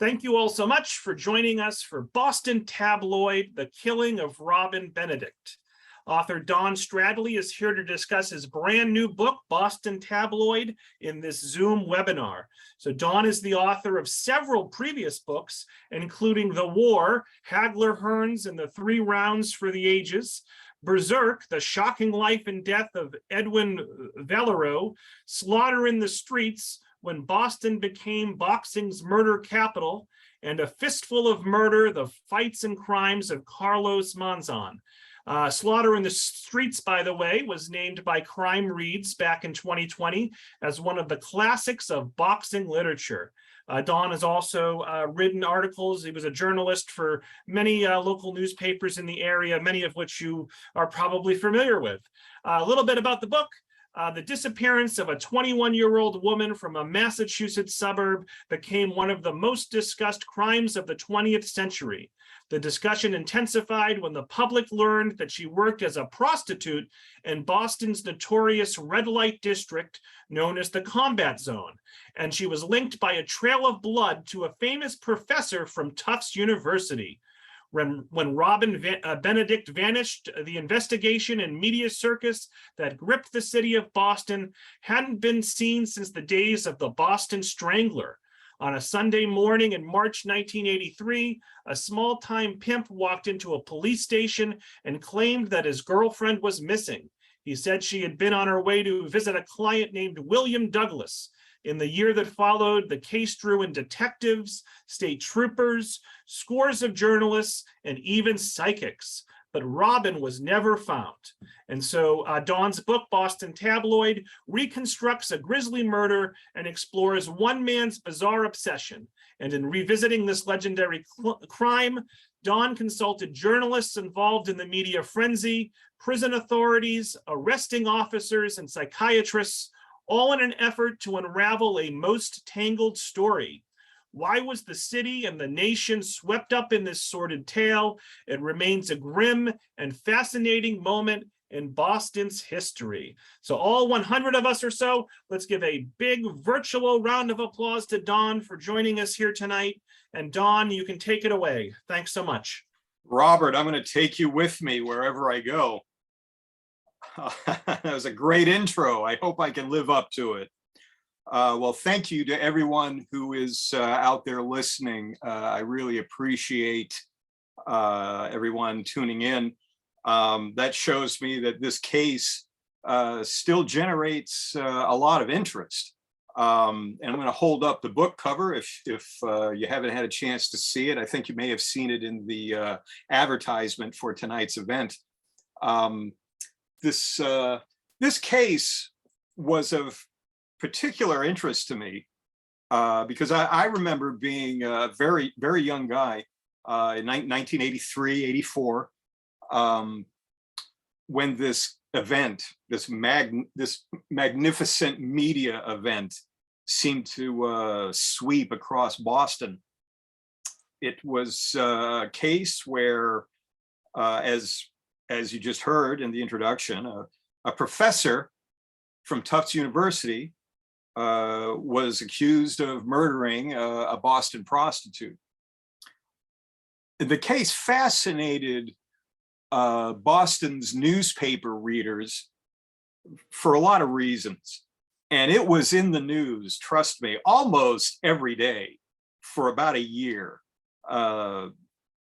Thank you all so much for joining us for Boston Tabloid, The Killing of Robin Benedict. Author Don Stradley is here to discuss his brand new book, Boston Tabloid, in this Zoom webinar. So Don is the author of several previous books, including The War, Hagler Hearns and the Three Rounds for the Ages, Berserk, The Shocking Life and Death of Edwin Valero, Slaughter in the Streets, When Boston Became Boxing's Murder Capital, and A Fistful of Murder, The Fights and Crimes of Carlos Monzon. Slaughter in the Streets, by the way, was named by Crime Reads back in 2020 as one of the classics of boxing literature. Don has also written articles. He was a journalist for many local newspapers in the area, many of which you are probably familiar with. A little bit about the book. The disappearance of a 21-year-old woman from a Massachusetts suburb became one of the most discussed crimes of the 20th century. The discussion intensified when the public learned that she worked as a prostitute in Boston's notorious red light district known as the Combat Zone, and she was linked by a trail of blood to a famous professor from Tufts University. When Robin Benedict vanished, the investigation and media circus that gripped the city of Boston hadn't been seen since the days of the Boston Strangler. On a Sunday morning in March 1983, a small-time pimp walked into a police station and claimed that his girlfriend was missing. He said she had been on her way to visit a client named William Douglas. In the year that followed, the case drew in detectives, state troopers, scores of journalists, and even psychics. But Robin was never found. And so Don's book, Boston Tabloid, reconstructs a grisly murder and explores one man's bizarre obsession. And in revisiting this legendary crime, Don consulted journalists involved in the media frenzy, prison authorities, arresting officers, and psychiatrists, all in an effort to unravel a most tangled story. Why was the city and the nation swept up in this sordid tale? It remains a grim and fascinating moment in Boston's history. So all 100 of us or so, let's give a big virtual round of applause to Don for joining us here tonight. And Don, you can take it away. Thanks so much. Robert, I'm going to take you with me wherever I go. That was a great intro. I hope I can live up to it. Well, thank you to everyone who is out there listening. I really appreciate everyone tuning in. That shows me that this case still generates a lot of interest. And I'm going to hold up the book cover if you haven't had a chance to see it. I think you may have seen it in the advertisement for tonight's event. This case was of particular interest to me because I remember being a very, very young guy in 1983, 84, when this event, this magnificent media event seemed to sweep across Boston. It was a case where, as you just heard in the introduction, a professor from Tufts University was accused of murdering a Boston prostitute. The case fascinated Boston's newspaper readers for a lot of reasons. And it was in the news, trust me, almost every day for about a year.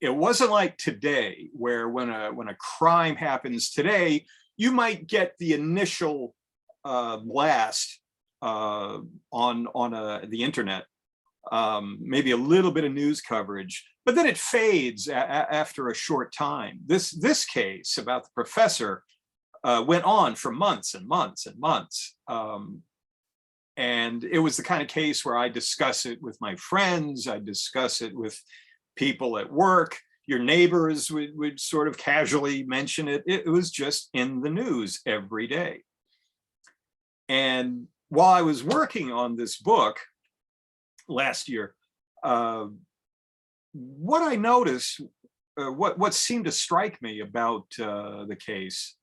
It wasn't like today, where when a crime happens today, you might get the initial blast on the internet, maybe a little bit of news coverage, but then it fades after a short time. This case about the professor went on for months and months and months. And it was the kind of case where I discuss it with my friends, I discuss it with people at work, your neighbors would sort of casually mention it. It was just in the news every day. And while I was working on this book last year, what I noticed, what seemed to strike me about the case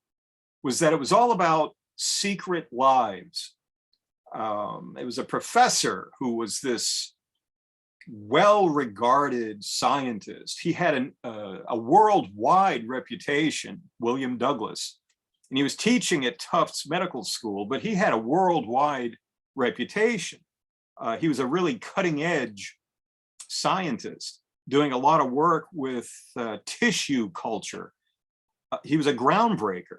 was that it was all about secret lives. It was a professor who was this well-regarded scientist. He had a worldwide reputation, William Douglas, and he was teaching at Tufts Medical School, but he had a worldwide reputation. He was a really cutting-edge scientist, doing a lot of work with tissue culture. He was a groundbreaker.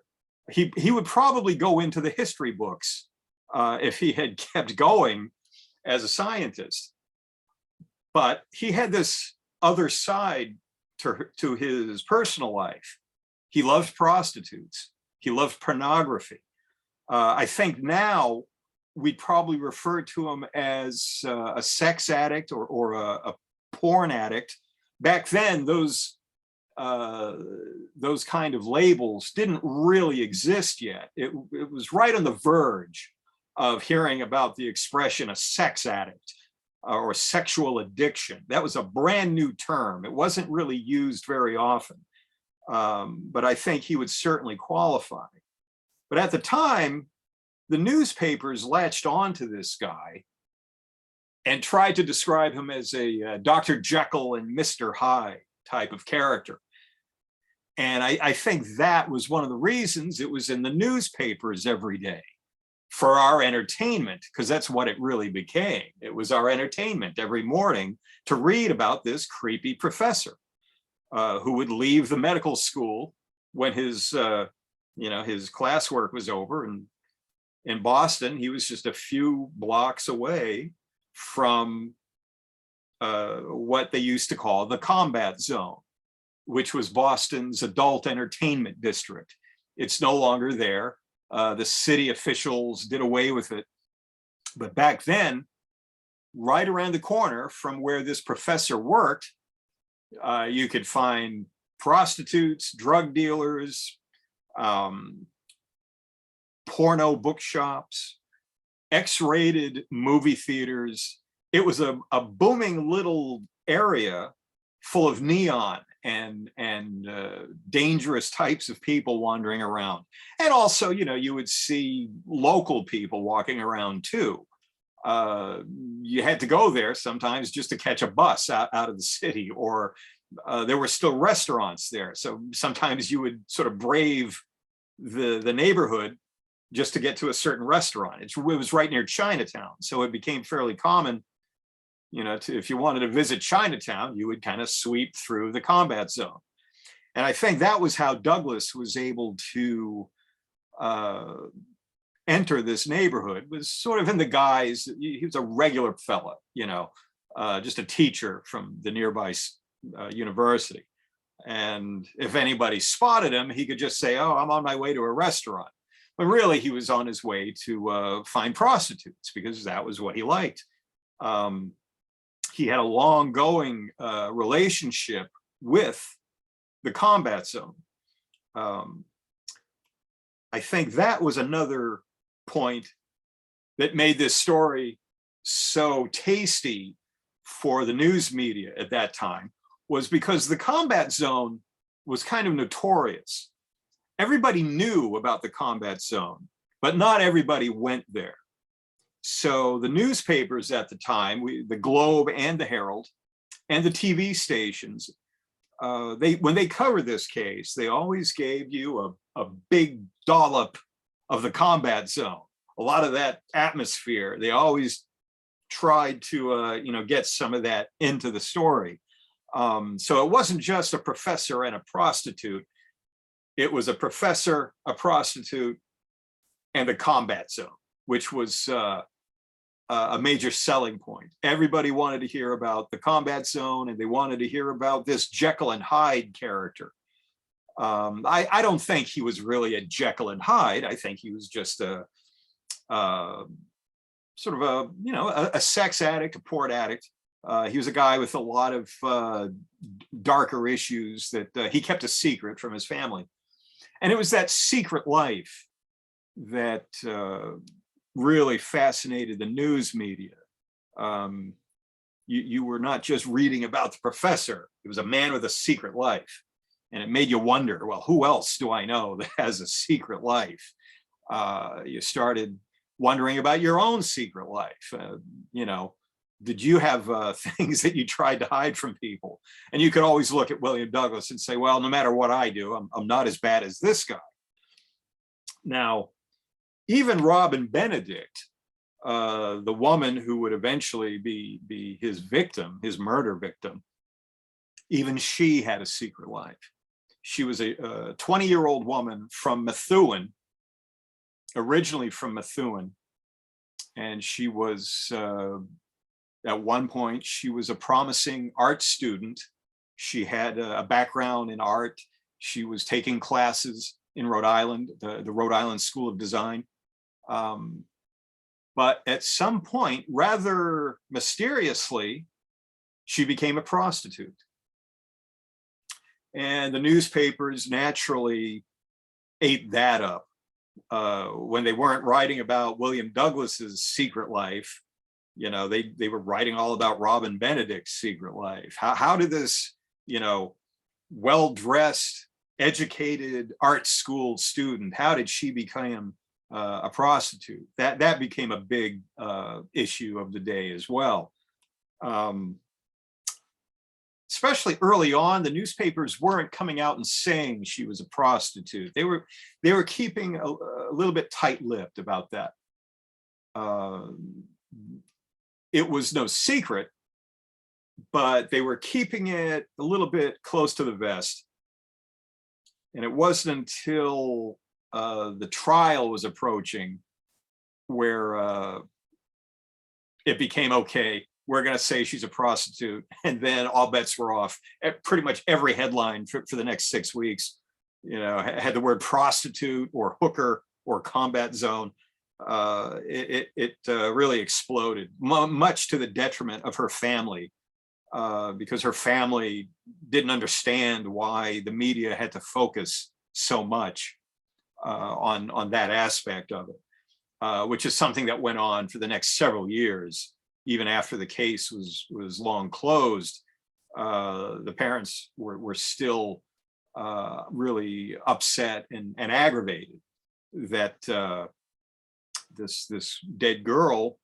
He would probably go into the history books if he had kept going as a scientist. But he had this other side to his personal life. He loved prostitutes. He loved pornography. I think now we'd probably refer to him as a sex addict or a porn addict. Back then, those kind of labels didn't really exist yet. It was right on the verge of hearing about the expression a sex addict or sexual addiction. That was a brand new term. It wasn't really used very often, but I think he would certainly qualify. But at the time, the newspapers latched onto this guy and tried to describe him as a Dr. Jekyll and Mr. Hyde type of character. And I think that was one of the reasons it was in the newspapers every day, for our entertainment, because that's what it really became. It was our entertainment every morning to read about this creepy professor who would leave the medical school when his classwork was over. And in Boston, he was just a few blocks away from what they used to call the combat zone, which was Boston's adult entertainment district. It's no longer there. The city officials did away with it. But back then, right around the corner from where this professor worked, you could find prostitutes, drug dealers, porno bookshops, X-rated movie theaters. It was a booming little area full of neon and dangerous types of people wandering around. And also, you would see local people walking around too. You had to go there sometimes just to catch a bus out of the city, or there were still restaurants there. So sometimes you would sort of brave the neighborhood just to get to a certain restaurant. It was right near Chinatown. So it became fairly common, if you wanted to visit Chinatown, you would kind of sweep through the combat zone. And I think that was how Douglas was able to enter this neighborhood, was sort of in the guise, he was a regular fella, just a teacher from the nearby university. And if anybody spotted him, he could just say, "Oh, I'm on my way to a restaurant." But really, he was on his way to find prostitutes, because that was what he liked. He had a long-going relationship with the combat zone. I think that was another point that made this story so tasty for the news media at that time, was because the combat zone was kind of notorious. Everybody knew about the combat zone, but not everybody went there. So the newspapers at the time, the Globe and the Herald, and the TV stations, when they covered this case, they always gave you a big dollop of the combat zone. A lot of that atmosphere, they always tried to get some of that into the story. So it wasn't just a professor and a prostitute. It was a professor, a prostitute, and a combat zone, which was a major selling point. Everybody wanted to hear about the combat zone, and they wanted to hear about this Jekyll and Hyde character. I don't think he was really a Jekyll and Hyde. I think he was just a sort of a sex addict, a porn addict. He was a guy with a lot of darker issues that he kept a secret from his family. And it was that secret life that really fascinated the news media. You were not just reading about the professor. It was a man with a secret life. And it made you wonder, well, who else do I know that has a secret life? You started wondering about your own secret life. did you have things that you tried to hide from people? And you could always look at William Douglas and say, well, no matter what I do, I'm not as bad as this guy. Now, even Robin Benedict, the woman who would eventually be his victim, his murder victim, even she had a secret life. She was a 20-year-old woman from Methuen, originally from Methuen. And she was, at one point, she was a promising art student. She had a background in art. She was taking classes in Rhode Island, the Rhode Island School of Design. But at some point, rather mysteriously, she became a prostitute. And the newspapers naturally ate that up. When they weren't writing about William Douglas's secret life, you know, they were writing all about Robin Benedict's secret life. How did this, you know, well-dressed, educated art school student, how did she become a prostitute? That became a big issue of the day as well. Especially early on, the newspapers weren't coming out and saying she was a prostitute. They were keeping a little bit tight-lipped about that. It was no secret, but they were keeping it a little bit close to the vest. And it wasn't until the trial was approaching where it became okay. We're going to say she's a prostitute, and then all bets were off. Pretty much every headline for the next 6 weeks, you know, had the word prostitute or hooker or combat zone. It really exploded, much to the detriment of her family, because her family didn't understand why the media had to focus so much on that aspect of it, which is something that went on for the next several years. Even after the case was long closed, the parents were still really upset and aggravated that this dead girl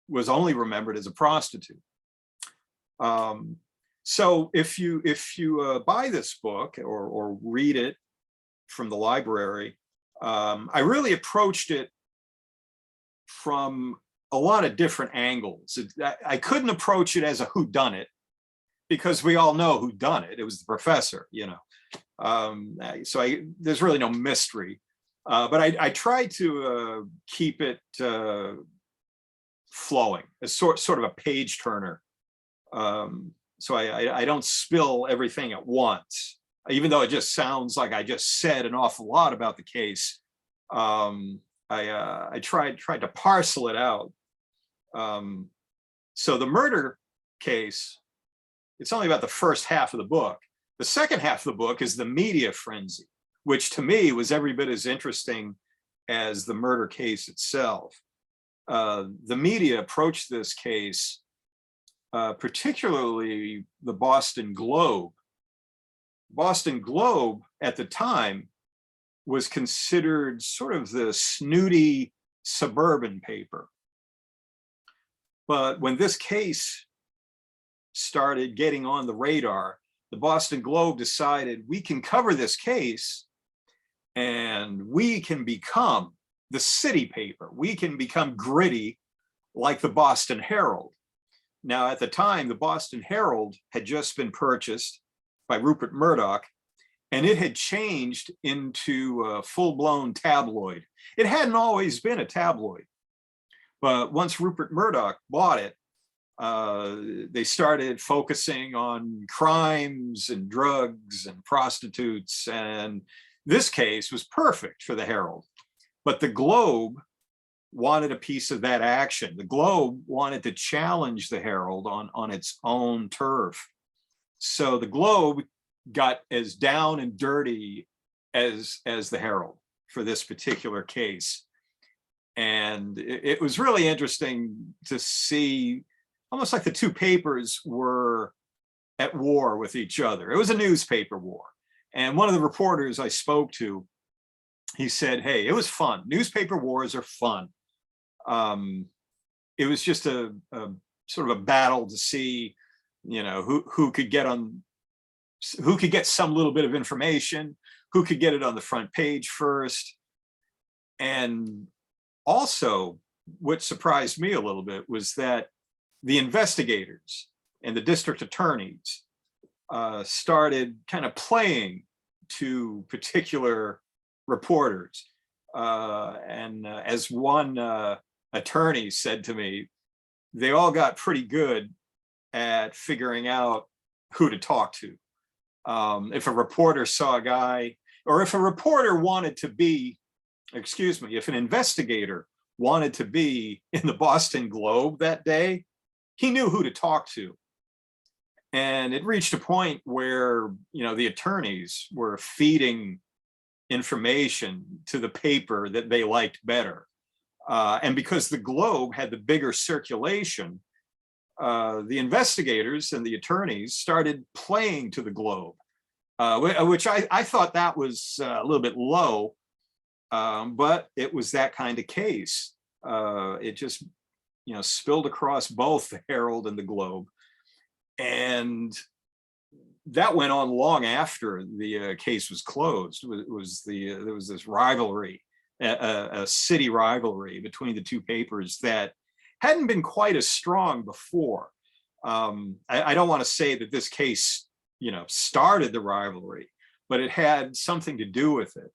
was only remembered as a prostitute. So if you buy this book or read it from the library, I really approached it from a lot of different angles. I couldn't approach it as a whodunit, because we all know who done it. It was the professor, you know. So there's really no mystery. But I tried to keep it flowing, as sort of a page turner. So I don't spill everything at once, even though it just sounds like I just said an awful lot about the case. I tried to parcel it out. So the murder case, it's only about the first half of the book. The second half of the book is the media frenzy, which to me was every bit as interesting as the murder case itself. The media approached this case, particularly the Boston Globe. Boston Globe at the time was considered sort of the snooty suburban paper. But when this case started getting on the radar, the Boston Globe decided we can cover this case and we can become the city paper. We can become gritty like the Boston Herald. Now, at the time, the Boston Herald had just been purchased by Rupert Murdoch, and it had changed into a full-blown tabloid. It hadn't always been a tabloid. But once Rupert Murdoch bought it, they started focusing on crimes and drugs and prostitutes. And this case was perfect for the Herald. But the Globe wanted a piece of that action. The Globe wanted to challenge the Herald on its own turf. So the Globe got as down and dirty as the Herald for this particular case. And it was really interesting to see, almost like the two papers were at war with each other. It was a newspaper war. And one of the reporters I spoke to, he said, hey, it was fun. Newspaper wars are fun. It was just a sort of a battle to see, who could get some little bit of information, who could get it on the front page first. And also, what surprised me a little bit was that the investigators and the district attorneys started kind of playing to particular reporters. And as one attorney said to me, they all got pretty good at figuring out who to talk to. If a reporter saw a guy, or if a reporter wanted to be, if an investigator wanted to be in the Boston Globe that day, he knew who to talk to. And it reached a point where, the attorneys were feeding information to the paper that they liked better. And because the Globe had the bigger circulation, the investigators and the attorneys started playing to the Globe, which I thought that was a little bit low, but it was that kind of case. It just, spilled across both the Herald and the Globe. And that went on long after the case was closed. There was this rivalry, a city rivalry between the two papers that hadn't been quite as strong before. I don't want to say that this case, started the rivalry, but it had something to do with it.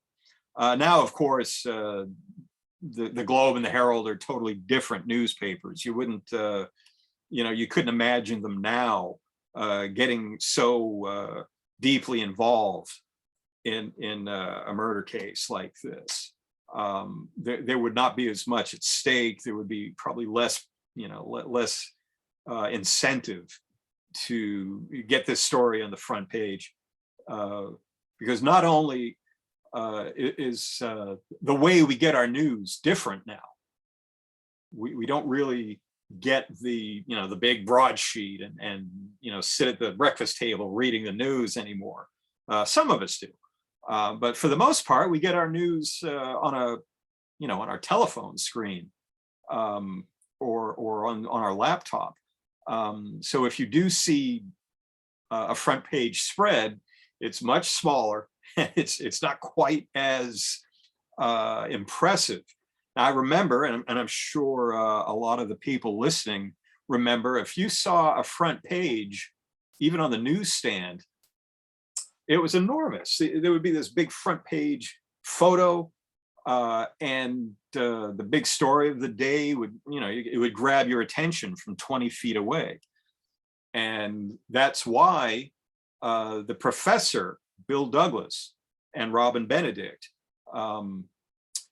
Now, of course, the Globe and the Herald are totally different newspapers. You wouldn't, you couldn't imagine them now getting so deeply involved in a murder case like this. There would not be as much at stake. There would be probably less, less incentive to get this story on the front page, because not only is the way we get our news different now. We don't really get the big broadsheet and sit at the breakfast table reading the news anymore. Some of us do, but for the most part, we get our news on our telephone screen, or on our laptop. So if you do see a front page spread, it's much smaller. It's not quite as impressive. Now, I remember, and I'm sure a lot of the people listening remember, if you saw a front page, even on the newsstand, it was enormous. There would be this big front page photo, and the big story of the day would, it would grab your attention from 20 feet away. And that's why the professor, Bill Douglas, and Robin Benedict,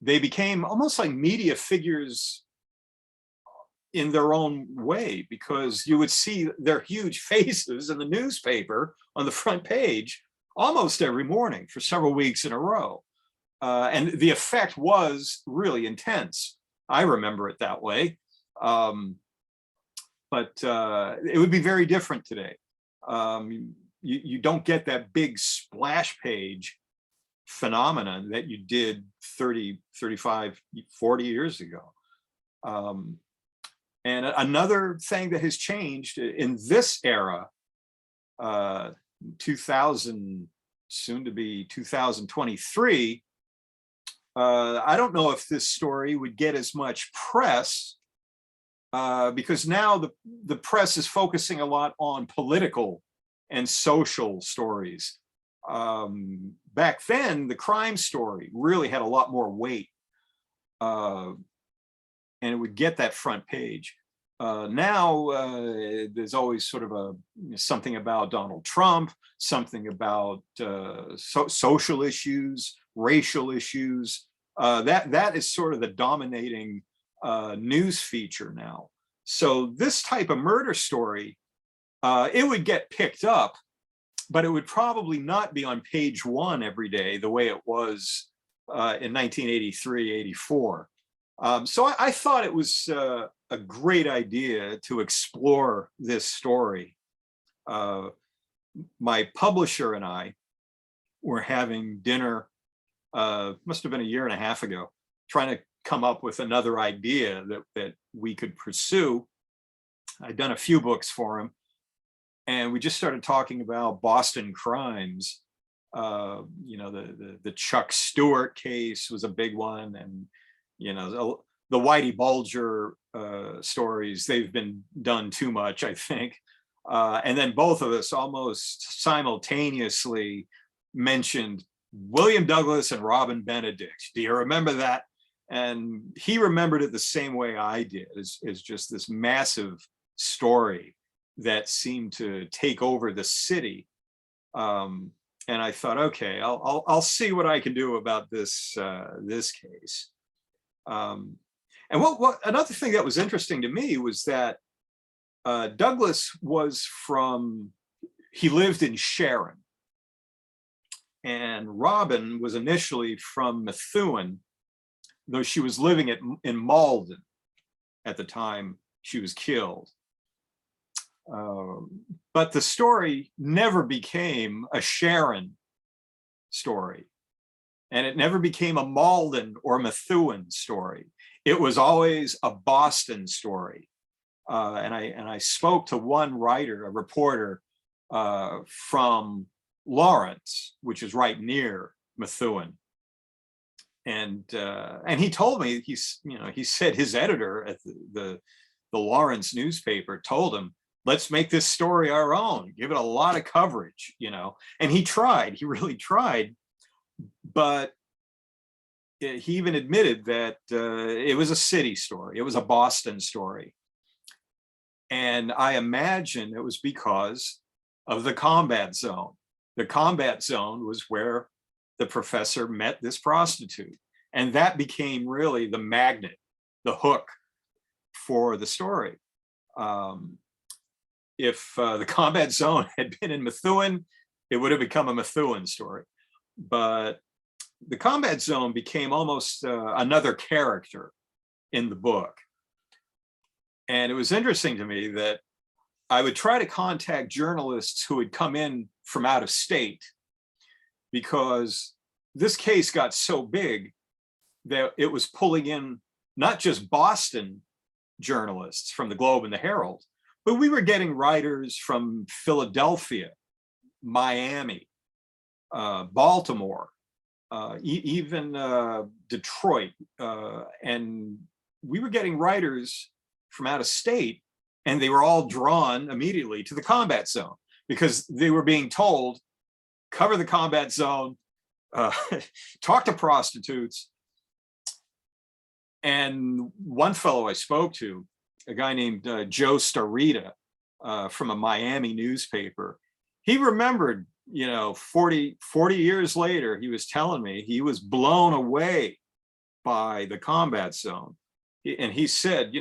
they became almost like media figures in their own way, because you would see their huge faces in the newspaper on the front page almost every morning for several weeks in a row. And the effect was really intense. I remember it that way. But it would be very different today. You don't get that big splash page phenomenon that you did 30, 35, 40 years ago. And another thing that has changed in this era, 2000, soon to be 2023, I don't know if this story would get as much press, because now the press is focusing a lot on political and social stories. Back then, the crime story really had a lot more weight, and it would get that front page. Now, there's always sort of something about Donald Trump, something about social issues, racial issues. That is sort of the dominating news feature now. So this type of murder story, it would get picked up, but it would probably not be on page one every day the way it was in 1983, 84. So I thought it was a great idea to explore this story. My publisher and I were having dinner, must have been a year and a half ago, trying to come up with another idea that we could pursue. I'd done a few books for him, and we just started talking about Boston crimes. You know, the Chuck Stewart case was a big one, and you know, the Whitey Bulger stories, they've been done too much, I think. And then both of us almost simultaneously mentioned William Douglas and Robin Benedict. Do you remember that? And he remembered it the same way I did, as just this massive story that seemed to take over the city. And I thought, okay, I'll see what I can do about this this case. And what another thing that was interesting to me was that Douglas was he lived in Sharon, and Robin was initially from Methuen, though she was living in Malden at the time she was killed. But the story never became a Sharon story, and it never became a Malden or Methuen story. It was always a Boston story. And I spoke to one writer, a reporter from Lawrence, which is right near Methuen. And he told me, he said his editor at the Lawrence newspaper told him, let's make this story our own, give it a lot of coverage, and he really tried, but he even admitted that it was a city story, it was a Boston story. And I imagine it was because of the combat zone. The combat zone was where the professor met this prostitute, and that became really the magnet, the hook for the story. If the combat zone had been in Methuen, it would have become a Methuen story. But the combat zone became almost another character in the book. And it was interesting to me that I would try to contact journalists who had come in from out of state, because this case got so big that it was pulling in not just Boston journalists from the Globe and the Herald, but we were getting writers from Philadelphia, Miami, Baltimore, even Detroit. And we were getting writers from out of state, and they were all drawn immediately to the combat zone because they were being told, cover the combat zone, talk to prostitutes. And one fellow I spoke to, a guy named Joe Starita from a Miami newspaper, he remembered, 40 years later, he was telling me he was blown away by the combat zone. And he said,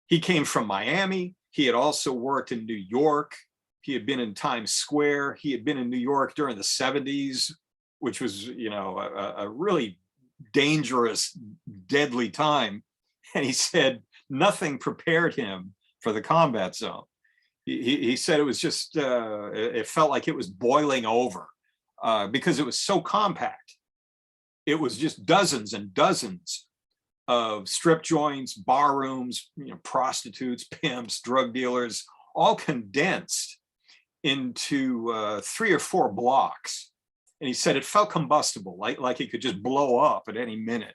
he came from Miami. He had also worked in New York. He had been in Times Square. He had been in New York during the 70s, which was, a really dangerous, deadly time. And he said nothing prepared him for the combat zone. He said it was just, it felt like it was boiling over because it was so compact. It was just dozens and dozens of strip joints, bar rooms, prostitutes, pimps, drug dealers, all condensed into 3 or 4 blocks. And he said it felt combustible, like it could just blow up at any minute.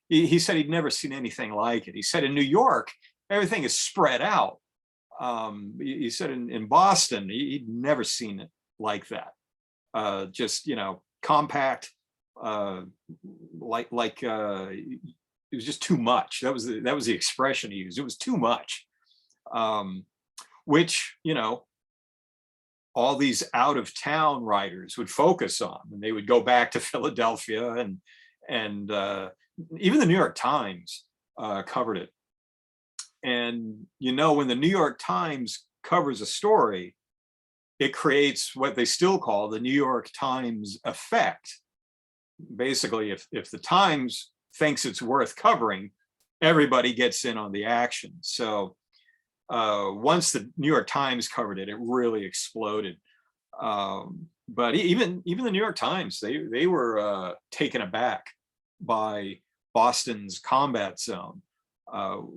He said he'd never seen anything like it. He said in New York, everything is spread out. He said in Boston, he'd never seen it like that. Just, compact, it was just too much. That was the expression he used. It was too much, which, all these out of town writers would focus on, and they would go back to Philadelphia, and even the New York Times covered it. And, when the New York Times covers a story, it creates what they still call the New York Times effect. Basically, if the Times thinks it's worth covering, everybody gets in on the action. So once the New York Times covered it, it really exploded. But even the New York Times, they were taken aback by Boston's combat zone,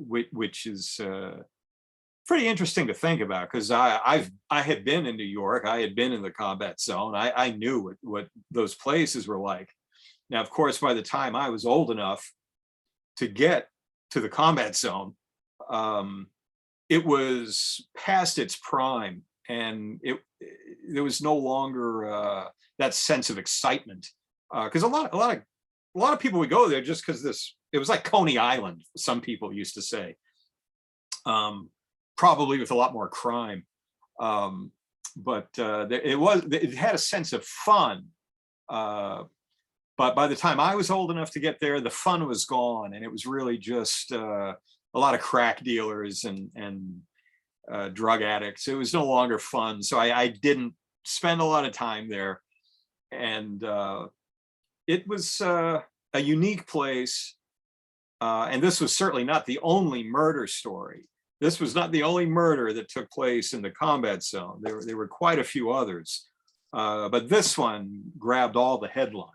which is pretty interesting to think about, because I had been in New York. I had been in the combat zone. I knew what those places were like. Now, of course, by the time I was old enough to get to the combat zone, it was past its prime, and there was no longer that sense of excitement, because a lot of people would go there just because it was like Coney Island, some people used to say, probably with a lot more crime, but it had a sense of fun. But by the time I was old enough to get there, the fun was gone, and it was really just a lot of crack dealers and drug addicts. It was no longer fun, so I didn't spend a lot of time there, and it was a unique place. And this was certainly not the only murder story. This was not the only murder that took place in the combat zone. There were quite a few others, but this one grabbed all the headlines.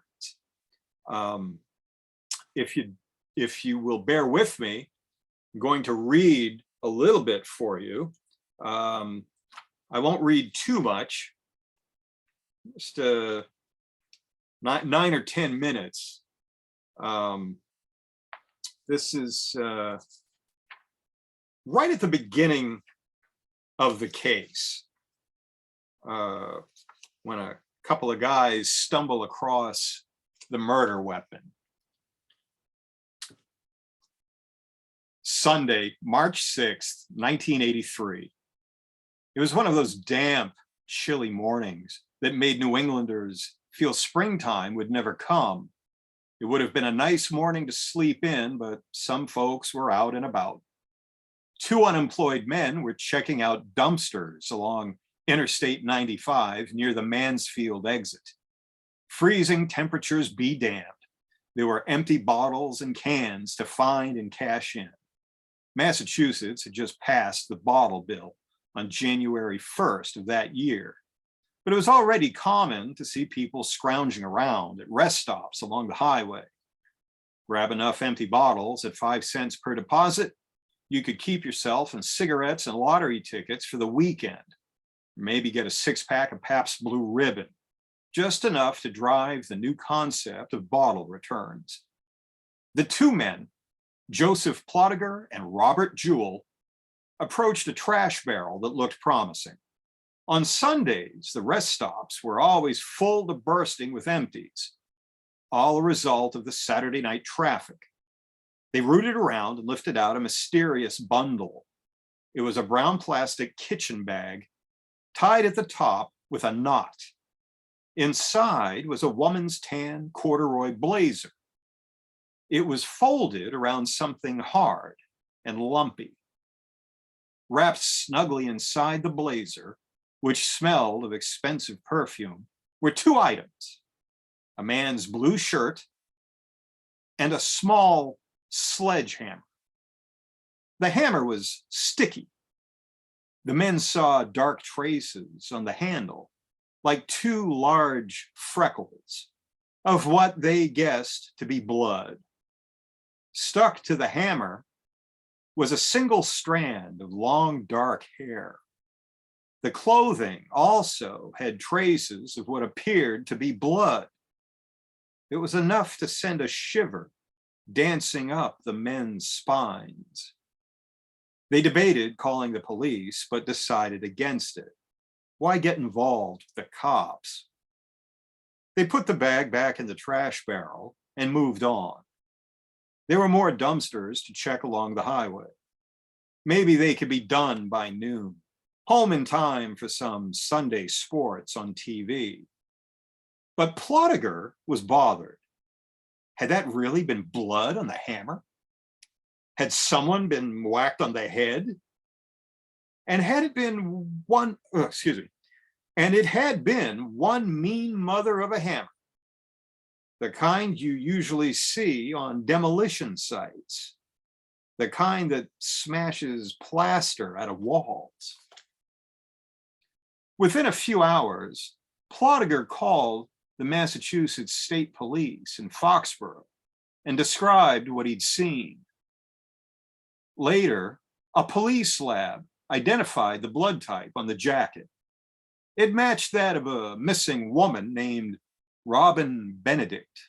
If you will bear with me, I'm going to read a little bit for you. I won't read too much, just 9 or 10 minutes. This is right at the beginning of the case, when a couple of guys stumble across the murder weapon. Sunday, March 6th, 1983. It was one of those damp, chilly mornings that made New Englanders feel springtime would never come. It would have been a nice morning to sleep in, but some folks were out and about. 2 unemployed men were checking out dumpsters along Interstate 95 near the Mansfield exit. Freezing temperatures be damned. There were empty bottles and cans to find and cash in. Massachusetts had just passed the bottle bill on January 1st of that year, but it was already common to see people scrounging around at rest stops along the highway. Grab enough empty bottles at 5 cents per deposit, you could keep yourself and cigarettes and lottery tickets for the weekend. Maybe get a 6-pack of Pabst Blue Ribbon, just enough to drive the new concept of bottle returns. The 2 men, Joseph Plotiger and Robert Jewell, approached a trash barrel that looked promising. On Sundays, the rest stops were always full to bursting with empties, all a result of the Saturday night traffic. They rooted around and lifted out a mysterious bundle. It was a brown plastic kitchen bag tied at the top with a knot. Inside was a woman's tan corduroy blazer. It was folded around something hard and lumpy. Wrapped snugly inside the blazer, which smelled of expensive perfume, were 2 items: a man's blue shirt and a small sledgehammer. The hammer was sticky. The men saw dark traces on the handle, like 2 large freckles of what they guessed to be blood. Stuck to the hammer was a single strand of long, dark hair. The clothing also had traces of what appeared to be blood. It was enough to send a shiver dancing up the men's spines. They debated calling the police, but decided against it. Why get involved with the cops? They put the bag back in the trash barrel and moved on. There were more dumpsters to check along the highway. Maybe they could be done by noon, home in time for some Sunday sports on TV. But Plotiger was bothered. Had that really been blood on the hammer? Had someone been whacked on the head? And had it been one mean mother of a hammer, the kind you usually see on demolition sites, the kind that smashes plaster out of walls. Within a few hours, Plotiger called the Massachusetts State Police in Foxborough and described what he'd seen. Later, a police lab identified the blood type on the jacket. It matched that of a missing woman named Robin Benedict.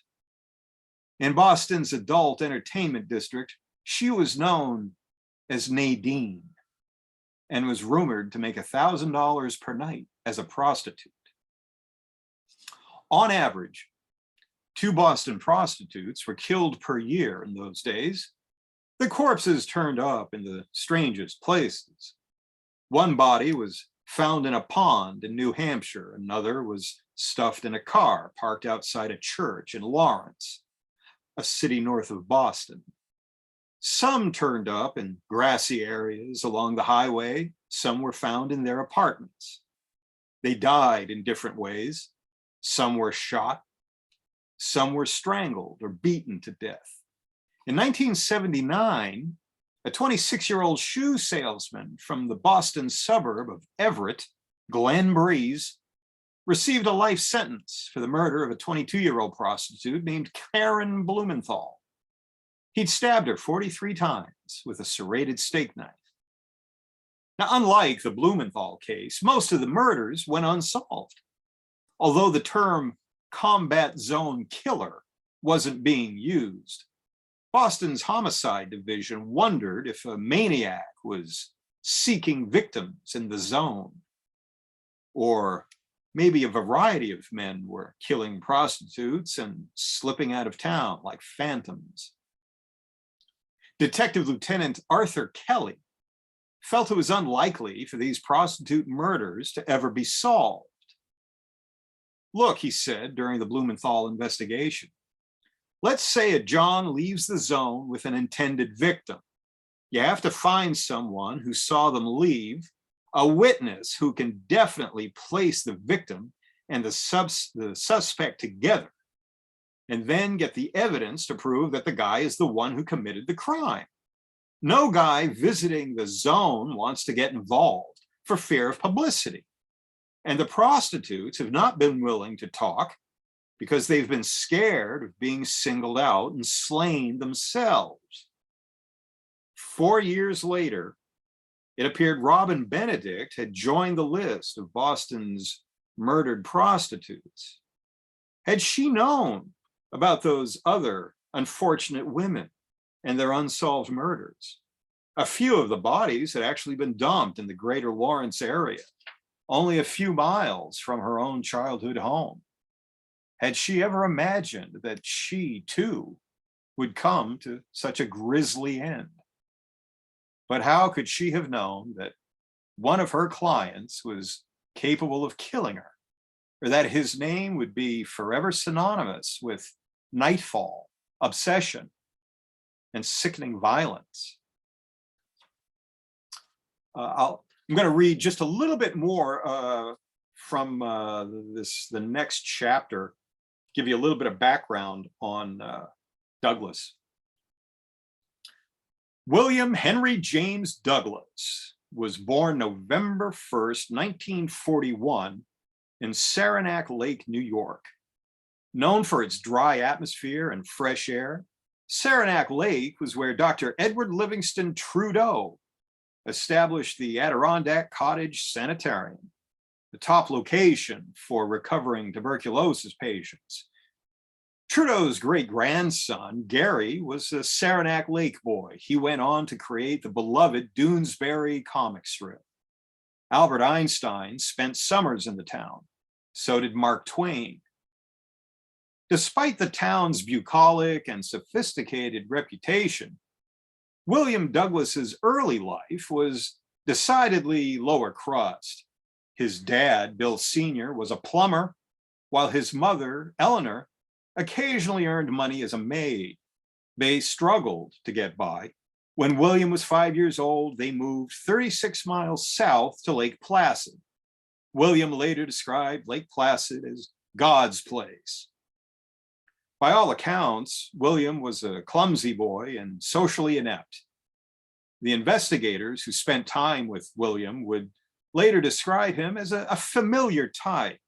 In Boston's adult entertainment district, she was known as Nadine and was rumored to make $1,000 per night as a prostitute. On average, 2 Boston prostitutes were killed per year in those days. The corpses turned up in the strangest places. One body was found in a pond in New Hampshire. Another was stuffed in a car parked outside a church in Lawrence, a city north of Boston. Some turned up in grassy areas along the highway. Some were found in their apartments. They died in different ways. Some were shot. Some were strangled or beaten to death. In 1979, a 26-year-old shoe salesman from the Boston suburb of Everett, Glen Breeze, received a life sentence for the murder of a 22-year-old prostitute named Karen Blumenthal. He'd stabbed her 43 times with a serrated steak knife. Now, unlike the Blumenthal case, most of the murders went unsolved. Although the term combat zone killer wasn't being used, Boston's homicide division wondered if a maniac was seeking victims in the zone, or maybe a variety of men were killing prostitutes and slipping out of town like phantoms. Detective Lieutenant Arthur Kelly felt it was unlikely for these prostitute murders to ever be solved. Look, he said during the Blumenthal investigation, let's say a John leaves the zone with an intended victim. You have to find someone who saw them leave, a witness who can definitely place the victim and the suspect together, and then get the evidence to prove that the guy is the one who committed the crime. No guy visiting the zone wants to get involved for fear of publicity. And the prostitutes have not been willing to talk because they've been scared of being singled out and slain themselves. 4 years later, it appeared Robin Benedict had joined the list of Boston's murdered prostitutes. Had she known about those other unfortunate women and their unsolved murders? A few of the bodies had actually been dumped in the greater Lawrence area, only a few miles from her own childhood home. Had she ever imagined that she, too, would come to such a grisly end? But how could she have known that one of her clients was capable of killing her, or that his name would be forever synonymous with nightfall, obsession, and sickening violence? I'm going to read just a little bit more from the next chapter, give you a little bit of background on Douglas. William Henry James Douglas was born November 1st, 1941, in Saranac Lake, New York. Known for its dry atmosphere and fresh air, Saranac Lake was where Dr. Edward Livingston Trudeau established the Adirondack Cottage Sanitarium, the top location for recovering tuberculosis patients. Trudeau's great-grandson, Gary, was a Saranac Lake boy. He went on to create the beloved Doonesbury comic strip. Albert Einstein spent summers in the town. So did Mark Twain. Despite the town's bucolic and sophisticated reputation, William Douglas's early life was decidedly lower crust. His dad, Bill Sr., was a plumber, while his mother, Eleanor, occasionally earned money as a maid. They struggled to get by. When William was 5 years old, they moved 36 miles south to Lake Placid. William later described Lake Placid as God's place. By all accounts, William was a clumsy boy and socially inept. The investigators who spent time with William would later describe him as a familiar type,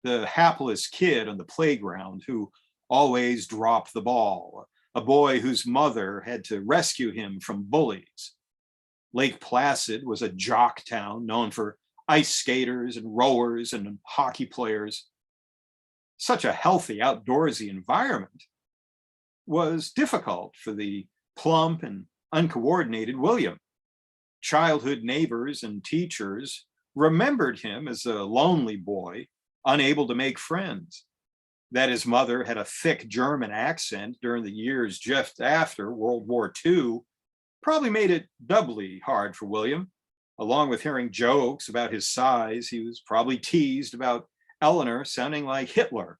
the hapless kid on the playground who always dropped the ball, a boy whose mother had to rescue him from bullies. Lake Placid was a jock town known for ice skaters and rowers and hockey players. Such a healthy outdoorsy environment was difficult for the plump and uncoordinated William. Childhood neighbors and teachers remembered him as a lonely boy, unable to make friends. That his mother had a thick German accent during the years just after World War II probably made it doubly hard for William. Along with hearing jokes about his size, he was probably teased about Eleanor sounding like Hitler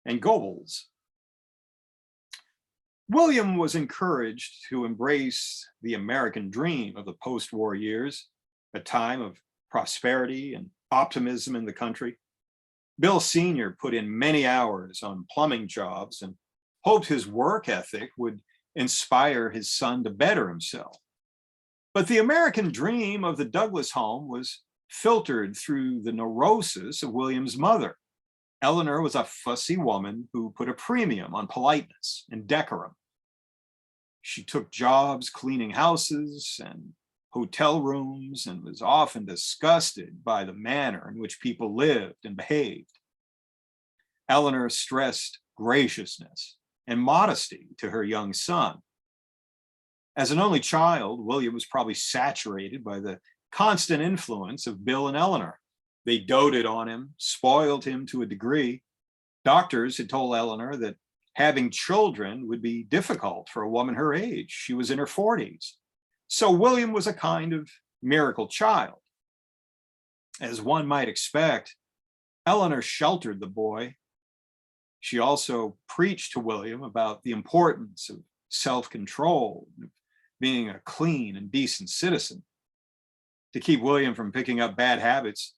and Goebbels. William was encouraged to embrace the American dream of the post-war years, a time of prosperity and optimism in the country. Bill Sr. put in many hours on plumbing jobs and hoped his work ethic would inspire his son to better himself. But the American dream of the Douglas home was filtered through the neurosis of William's mother. Eleanor was a fussy woman who put a premium on politeness and decorum. She took jobs cleaning houses and hotel rooms and was often disgusted by the manner in which people lived and behaved. Eleanor stressed graciousness and modesty to her young son. As an only child, William was probably saturated by the constant influence of Bill and Eleanor. They doted on him, spoiled him to a degree. Doctors had told Eleanor that having children would be difficult for a woman her age. She was in her 40s. So William was a kind of miracle child. As one might expect, Eleanor sheltered the boy. She also preached to William about the importance of self-control, of being a clean and decent citizen. To keep William from picking up bad habits,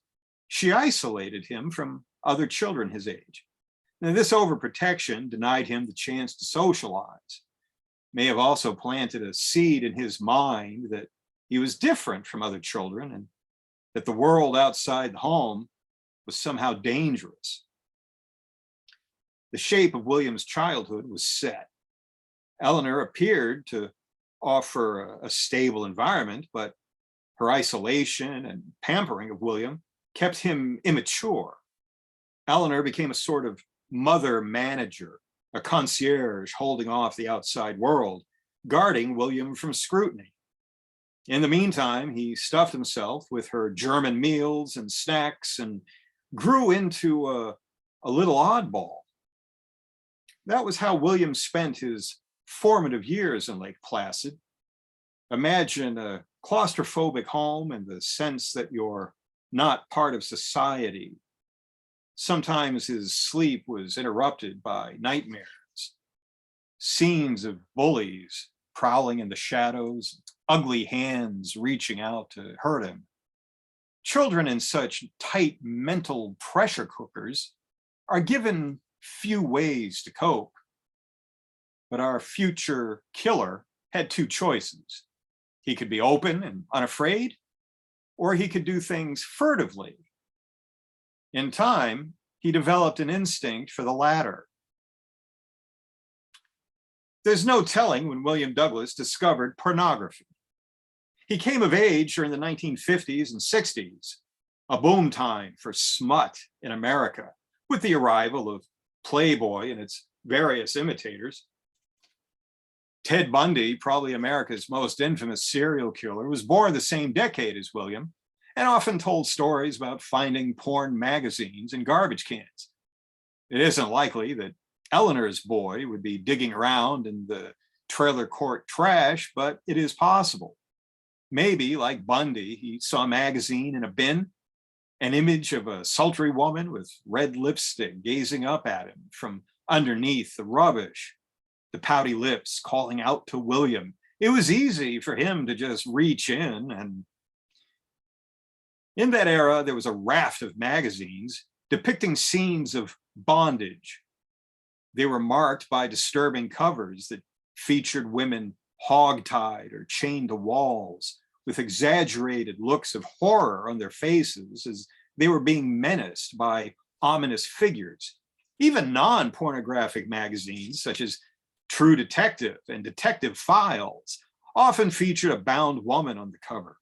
she isolated him from other children his age. Now, this overprotection denied him the chance to socialize. May have also planted a seed in his mind that he was different from other children and that the world outside the home was somehow dangerous. The shape of William's childhood was set. Eleanor appeared to offer a stable environment, but her isolation and pampering of William kept him immature. Eleanor became a sort of mother manager, a concierge holding off the outside world, guarding William from scrutiny. In the meantime, he stuffed himself with her German meals and snacks and grew into a little oddball. That was how William spent his formative years in Lake Placid. Imagine a claustrophobic home in the sense that you're not part of society. Sometimes his sleep was interrupted by nightmares, scenes of bullies prowling in the shadows, ugly hands reaching out to hurt him. Children in such tight mental pressure cookers are given few ways to cope. But our future killer had two choices. He could be open and unafraid, or he could do things furtively. In time, he developed an instinct for the latter. There's no telling when William Douglas discovered pornography. He came of age during the 1950s and 60s, a boom time for smut in America, with the arrival of Playboy and its various imitators. Ted Bundy, probably America's most infamous serial killer, was born the same decade as William and often told stories about finding porn magazines in garbage cans. It isn't likely that Eleanor's boy would be digging around in the trailer court trash, but it is possible. Maybe, like Bundy, he saw a magazine in a bin, an image of a sultry woman with red lipstick gazing up at him from underneath the rubbish, the pouty lips calling out to William. It was easy for him to just reach in. And in that era, there was a raft of magazines depicting scenes of bondage. They were marked by disturbing covers that featured women hogtied or chained to walls with exaggerated looks of horror on their faces as they were being menaced by ominous figures. Even non-pornographic magazines such as True Detective and Detective Files often featured a bound woman on the cover.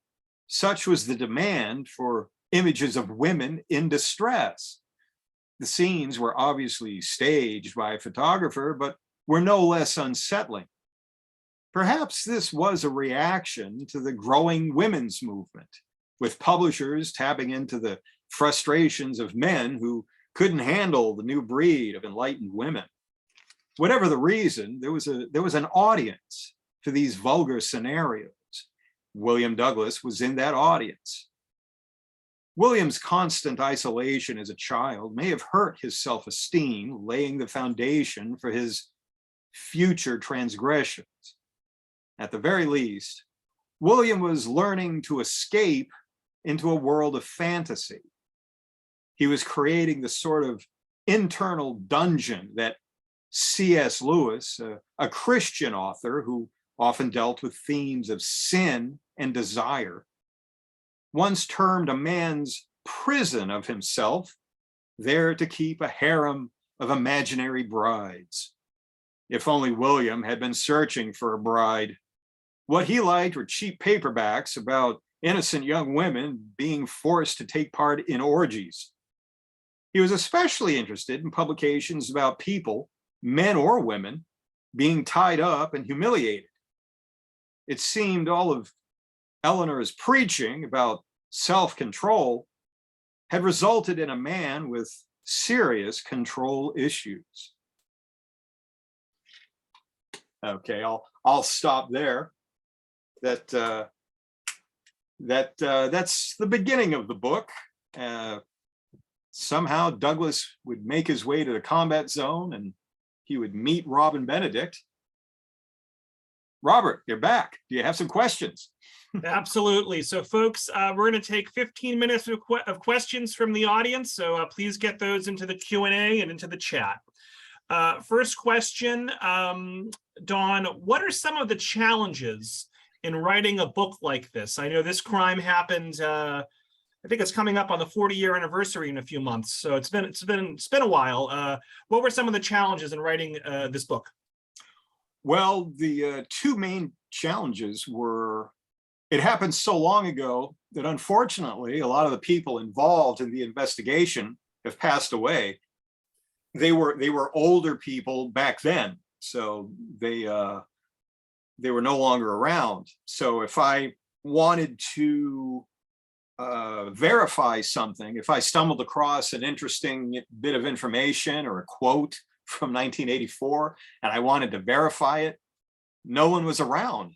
Such was the demand for images of women in distress. The scenes were obviously staged by a photographer, but were no less unsettling. Perhaps this was a reaction to the growing women's movement, with publishers tapping into the frustrations of men who couldn't handle the new breed of enlightened women. Whatever the reason, there was an audience for these vulgar scenarios. William Douglas was in that audience. William's constant isolation as a child may have hurt his self-esteem, laying the foundation for his future transgressions. At the very least, William was learning to escape into a world of fantasy. He was creating the sort of internal dungeon that C.S. Lewis, a Christian author who often dealt with themes of sin and desire, once termed a man's prison of himself, there to keep a harem of imaginary brides. If only William had been searching for a bride. What he liked were cheap paperbacks about innocent young women being forced to take part in orgies. He was especially interested in publications about people, men or women, being tied up and humiliated. It seemed all of Eleanor's preaching about self-control had resulted in a man with serious control issues. Okay, I'll stop there. That's the beginning of the book. Somehow Douglas would make his way to the combat zone and he would meet Robin Benedict. Robert, you're back. Do you have some questions? Absolutely. So folks, we're going to take 15 minutes of questions from the audience. So please get those into the Q&A and into the chat. First question, Don, what are some of the challenges in writing a book like this? I know this crime happened, I think it's coming up on the 40-year anniversary in a few months. So it's been a while. What were some of the challenges in writing this book? Well, the two main challenges were, it happened so long ago that unfortunately a lot of the people involved in the investigation have passed away. They were older people back then, so they were no longer around. So if I wanted to verify something, if I stumbled across an interesting bit of information or a quote from 1984 and I wanted to verify it, no one was around.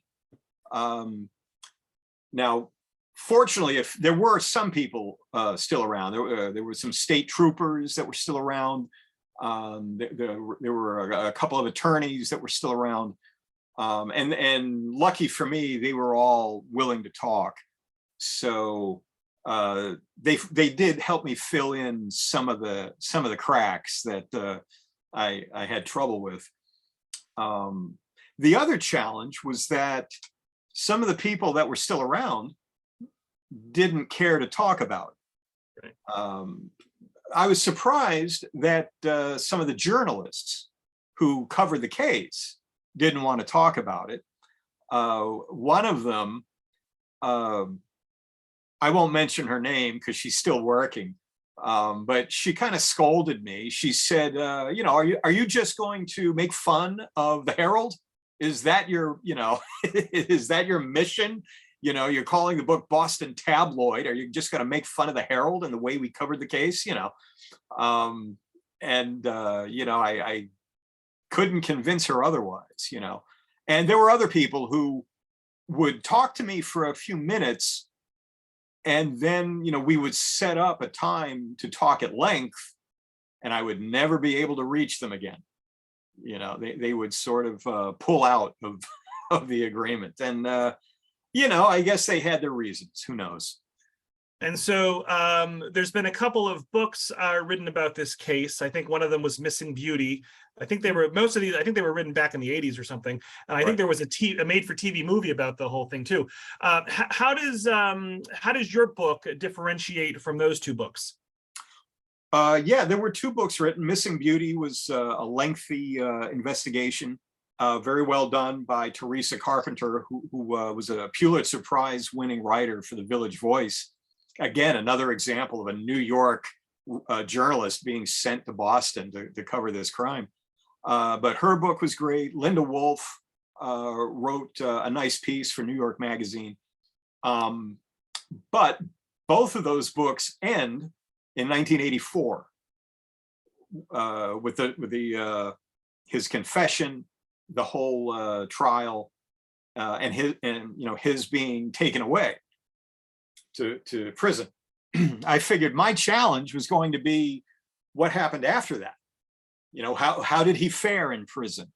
Now, fortunately, if there were some people still around, there were some state troopers that were still around. There were a couple of attorneys that were still around. And lucky for me, they were all willing to talk. So they did help me fill in some of the cracks that I had trouble with. The other challenge was that some of the people that were still around didn't care to talk about it. Right. I was surprised that some of the journalists who covered the case didn't want to talk about it. One of them, I won't mention her name because she's still working, but she kind of scolded me. She said, you know, are you just going to make fun of the Herald? Is that your, you know, is that your mission? You know, you're calling the book Boston Tabloid. Are you just going to make fun of the Herald and the way we covered the case? You know, you know, I couldn't convince her otherwise, you know. And there were other people who would talk to me for a few minutes, and then, you know, we would set up a time to talk at length, and I would never be able to reach them again. You know, they would sort of pull out of the agreement. And, you know, I guess they had their reasons. Who knows? And so there's been a couple of books written about this case. I think one of them was Missing Beauty. I think they were, most of these, I think they were written back in the 80s or something. And I think there was a made-for-TV movie about the whole thing too. How does your book differentiate from those two books? Yeah, there were two books written. Missing Beauty was a lengthy investigation very well done by Teresa Carpenter, who was a Pulitzer Prize winning writer for the Village Voice. Again, another example of a New York journalist being sent to Boston to cover this crime. But her book was great. Linda Wolf wrote a nice piece for New York Magazine. But both of those books end in 1984 with his confession, the whole trial, and his being taken away to prison. I figured my challenge was going to be what happened after that. How did he fare in prison?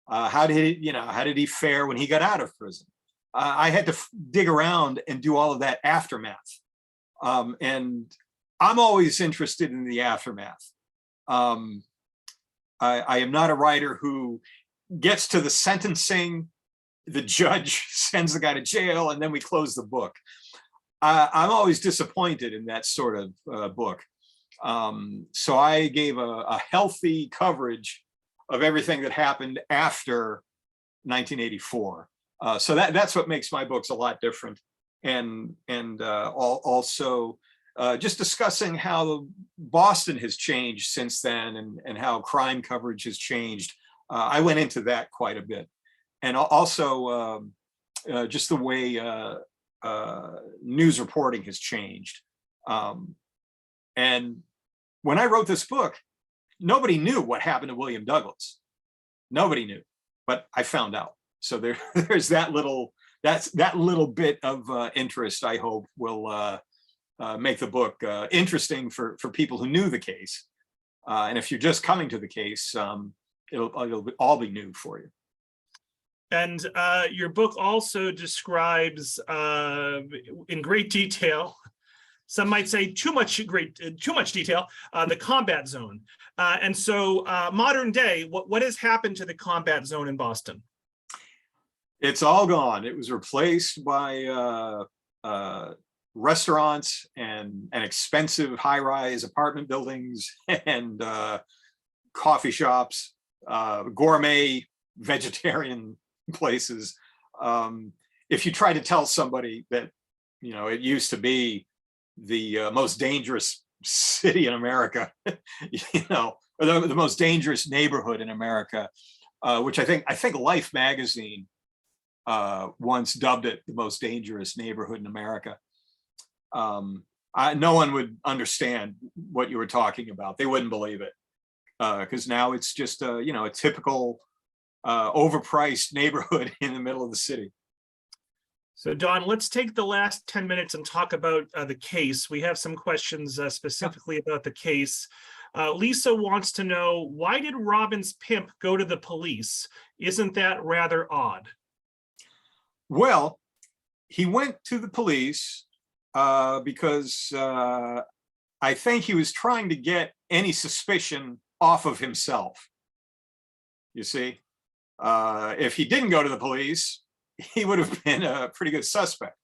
How did he fare when he got out of prison? I had to dig around and do all of that aftermath. And I'm always interested in the aftermath. I am not a writer who gets to the sentencing, the judge sends the guy to jail, and then we close the book. I'm always disappointed in that sort of book. So I gave a healthy coverage of everything that happened after 1984. So that's what makes my books a lot different. And also just discussing how Boston has changed since then, and how crime coverage has changed. I went into that quite a bit. And also just the way news reporting has changed. And when I wrote this book, nobody knew what happened to William Douglas. Nobody knew, but I found out. So there's that little bit of interest, I hope, will make the book interesting for people who knew the case. And if you're just coming to the case, it'll all be new for you. And your book also describes in great detail, some might say too much detail, the combat zone. And so modern day, what has happened to the combat zone in Boston? It's all gone. It was replaced by restaurants and expensive high-rise apartment buildings and coffee shops, gourmet vegetarian places. If you try to tell somebody that, it used to be the most dangerous city in America, or the most dangerous neighborhood in America, which I think Life magazine once dubbed it the most dangerous neighborhood in America. No one would understand what you were talking about. They wouldn't believe it, because now it's just a typical overpriced neighborhood in the middle of the city. So Don, let's take the last 10 minutes and talk about the case. We have some questions specifically about the case. Lisa wants to know, why did Robin's pimp go to the police? Isn't that rather odd? Well, he went to the police because I think he was trying to get any suspicion off of himself. You see, if he didn't go to the police, he would have been a pretty good suspect.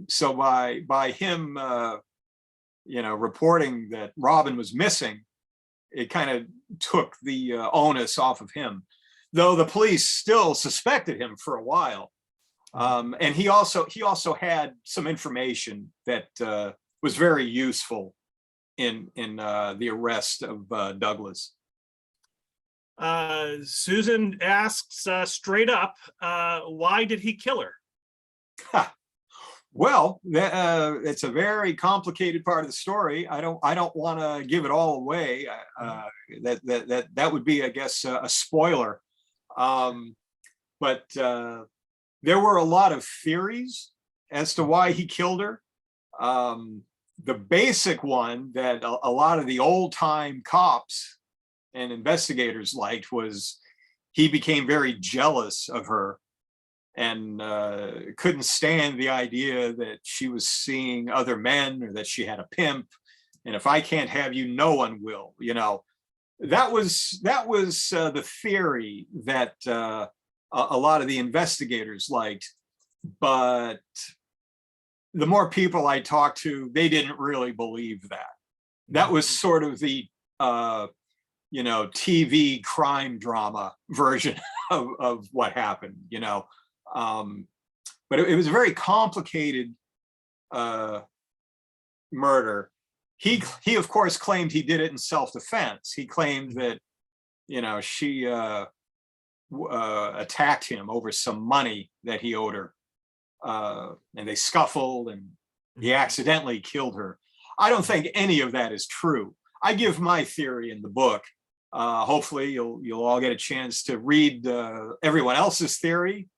So by him, reporting that Robin was missing, it kind of took the onus off of him, though the police still suspected him for a while. And he also had some information that was very useful in the arrest of Douglas. Susan asks straight up, why did he kill her? Well, it's a very complicated part of the story. I don't want to give it all away. That would be, I guess, a spoiler. But there were a lot of theories as to why he killed her. The basic one that a lot of the old-time cops and investigators liked was he became very jealous of her and couldn't stand the idea that she was seeing other men or that she had a pimp. And if I can't have you, no one will. That was the theory that a lot of the investigators liked. But the more people I talked to, they didn't really believe that. That was sort of the TV crime drama version of what happened, but it was a very complicated murder. He of course claimed he did it in self-defense. He claimed that she attacked him over some money that he owed her, and they scuffled and he accidentally killed her. I don't think any of that is true. I give my theory in the book. Hopefully you'll all get a chance to read everyone else's theory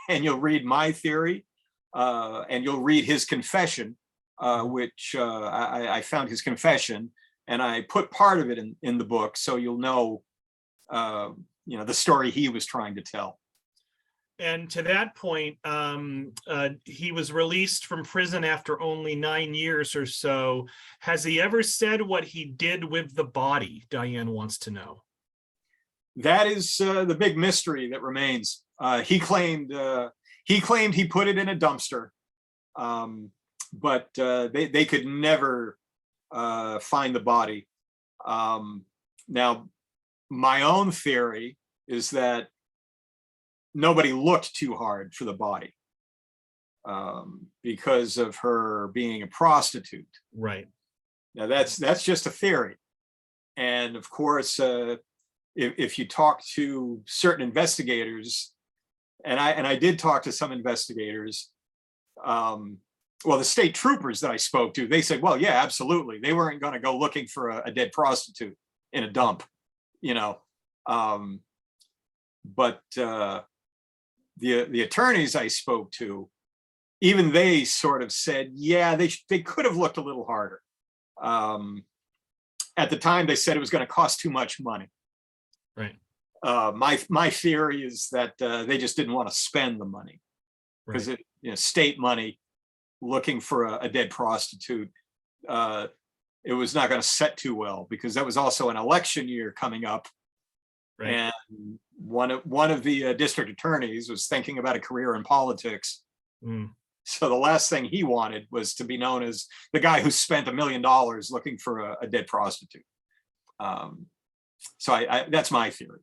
and you'll read my theory, and you'll read his confession, which I found his confession and I put part of it in the book, so you'll know the story he was trying to tell. And to that point, he was released from prison after only 9 years or so. Has he ever said what he did with the body? Diane wants to know. That is the big mystery that remains. He claimed he put it in a dumpster, but they could never find the body. Now, my own theory is that nobody looked too hard for the body because of her being a prostitute. Right. Now that's just a theory. And of course, if you talk to certain investigators, and I did talk to some investigators, well, the state troopers that I spoke to, they said, well, yeah, absolutely. They weren't going to go looking for a dead prostitute in a dump, but the attorneys I spoke to, even they sort of said, yeah, they could have looked a little harder. At the time, they said it was going to cost too much money. Right. My theory is that they just didn't want to spend the money, because state money looking for a dead prostitute, it was not going to set too well, because that was also an election year coming up. Right. And one of the district attorneys was thinking about a career in politics. So the last thing he wanted was to be known as the guy who spent $1 million looking for a dead prostitute. So that's my theory.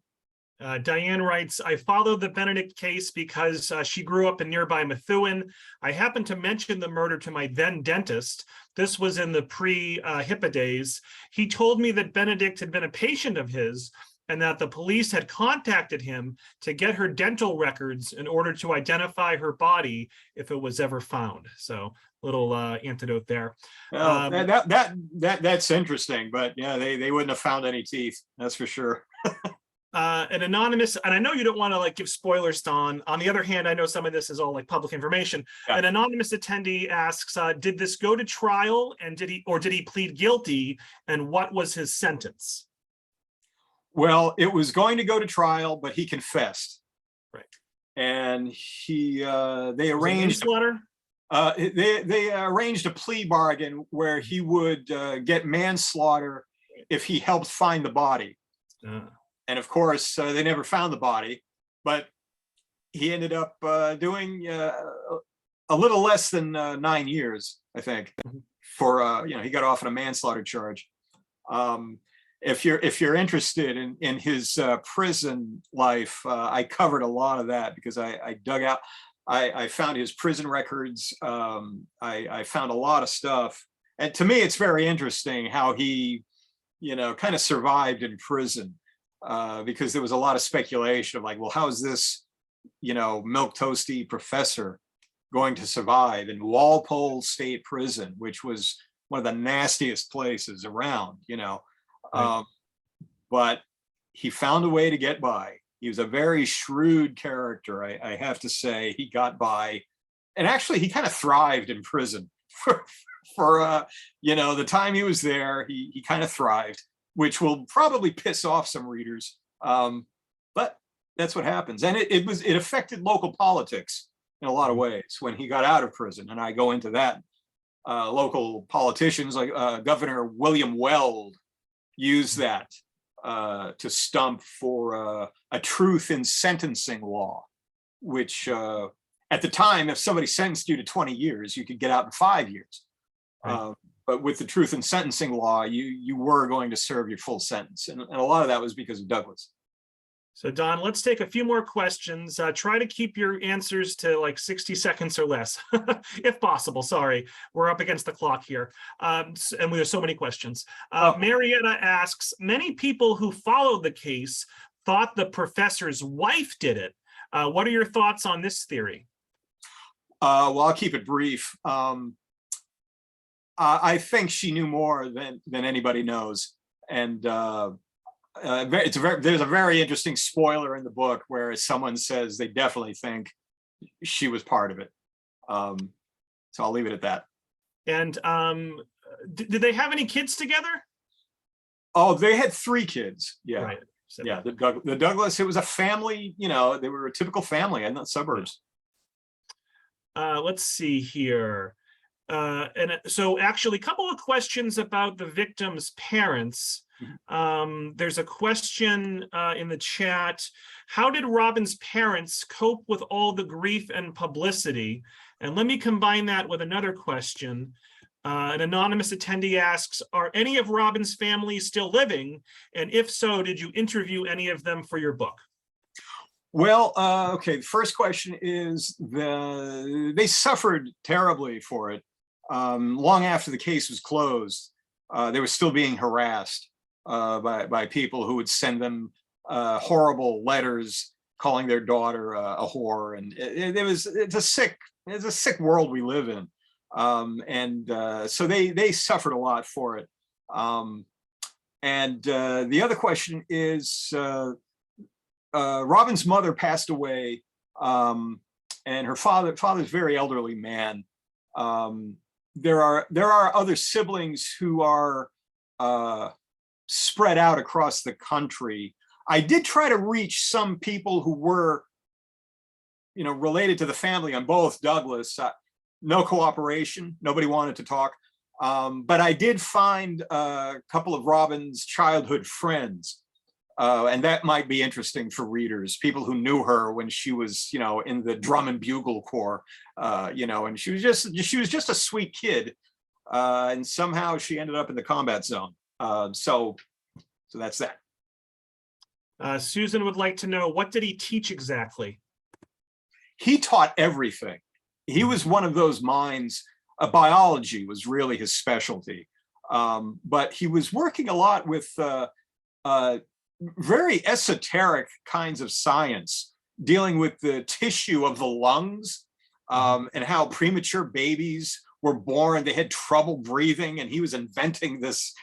Diane writes, I followed the Benedict case because she grew up in nearby Methuen. I happened to mention the murder to my then dentist. This was in the pre-HIPAA days. He told me that Benedict had been a patient of his and that the police had contacted him to get her dental records in order to identify her body if it was ever found. So little antidote there. Well, that's interesting, but yeah, they wouldn't have found any teeth, that's for sure. An anonymous, and I know you don't want to give spoilers, Don. On the other hand, I know some of this is all public information. Yeah. An anonymous attendee asks, did this go to trial, and did he plead guilty, and what was his sentence? Well, it was going to go to trial, but he confessed. Right. And they arranged they arranged a plea bargain where he would get manslaughter if he helped find the body. And of course, they never found the body, but he ended up doing a little less than 9 years, I think, for he got off on a manslaughter charge. If you're interested in his prison life, I covered a lot of that, because I dug out, I found his prison records. I found a lot of stuff, and to me, it's very interesting how he, kind of survived in prison. Because there was a lot of speculation of well, how is this, milk toasty professor going to survive in Walpole State Prison, which was one of the nastiest places around, Right. But he found a way to get by. He was a very shrewd character, I have to say. He got by, and actually he kind of thrived in prison for the time he was there. He kind of thrived, which will probably piss off some readers, but that's what happens. And it affected local politics in a lot of ways when he got out of prison, and I go into that. Local politicians like Governor William Weld used that to stump for a truth in sentencing law, which at the time, if somebody sentenced you to 20 years, you could get out in 5 years. Right. but with the truth in sentencing law, you were going to serve your full sentence, and a lot of that was because of Douglas. So Don, let's take a few more questions. Try to keep your answers to like 60 seconds or less, if possible. Sorry, we're up against the clock here. And we have so many questions. Marietta asks, many people who followed the case thought the professor's wife did it. What are your thoughts on this theory? Well, I'll keep it brief. I think she knew more than anybody knows. And there's a very interesting spoiler in the book where someone says they definitely think she was part of it. So I'll leave it at that. And did they have any kids together? Oh, they had 3 kids. Yeah. Right. So, yeah. The Douglas, it was a family, you know, they were a typical family in the suburbs. Let's see here. And so actually a couple of questions about the victim's parents. There's a question in the chat. How did Robin's parents cope with all the grief and publicity? And let me combine that with another question. An anonymous attendee asks, are any of Robin's family still living? And if so, did you interview any of them for your book? Well, okay, the first question is they suffered terribly for it. Long after the case was closed, they were still being harassed by people who would send them horrible letters calling their daughter a whore, and it's a sick world we live in, so they suffered a lot for it. And the other question is, Robin's mother passed away, and her father's a very elderly man. There are other siblings who are spread out across the country. I did try to reach some people who were, you know, related to the family on both Douglas. No cooperation. Nobody wanted to talk. But I did find a couple of Robin's childhood friends. And that might be interesting for readers, people who knew her when she was, you know, in the drum and bugle corps, you know, and she was just a sweet kid. And somehow she ended up in the combat zone. So that's that. Susan would like to know, what did he teach exactly? He taught everything. He was one of those minds. Biology was really his specialty. But he was working a lot with very esoteric kinds of science, dealing with the tissue of the lungs, and how premature babies were born. They had trouble breathing, and he was inventing this